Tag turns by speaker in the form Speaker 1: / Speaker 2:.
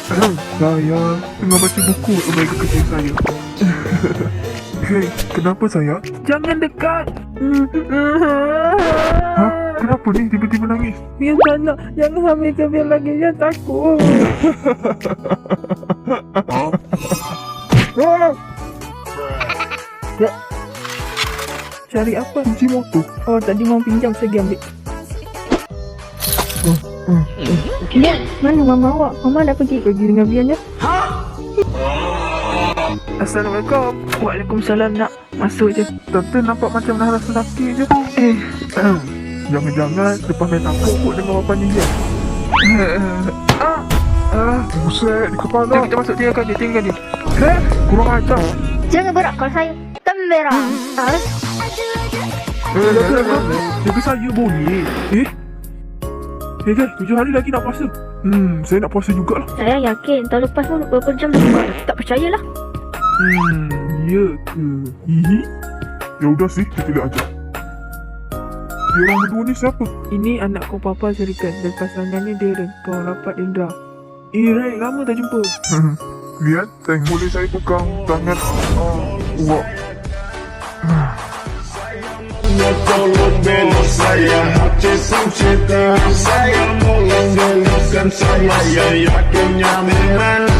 Speaker 1: Saya tengah baca buku untuk mereka kerja saya. Hei, kenapa saya?
Speaker 2: Jangan dekat.
Speaker 1: Hah? Kenapa ni tiba-tiba nangis?
Speaker 2: Biar sana. Jangan hamilkan Biar lagi. Dia takut. Ya. Cari apa?
Speaker 1: Kunci motor.
Speaker 2: Oh, tadi mau pinjam. Saya pergi ambil. Ya, mana mama awak? Mama dah pergi. Pergi dengan Bian ya. Assalamualaikum. Waalaikumsalam nak. Masuk je.
Speaker 1: Tante nampak macam nak rasa sakit je. Jangan-jangan lepas main takut kot dengan bapaknya je. Buset, di kepala.
Speaker 2: Jom kita masuk. Tinggalkan dia.
Speaker 1: Kurang ajar.
Speaker 3: Jangan berak kalau saya temberang.
Speaker 1: Jaga saya boleh. Guys, 7 hari lagi nak puasa. Saya nak puasa jugalah.
Speaker 3: Saya yakin tahun lepas pun berapa jam dah buat. Tak percayalah.
Speaker 1: Ya ke? Hihi. Ya udah sih, kita lihat aja. Dia orang berdua ni siapa?
Speaker 2: Ini anak kau Papa Serikan. Dan pasangannya Darren. Kau rapat Indra. Ray, lama tak jumpa.
Speaker 1: Lihat, Teng, boleh saya pegang tangan Wak.
Speaker 4: Tolong bela saya, hati sang cinta saya, tolong belakan saya, yakinnya memang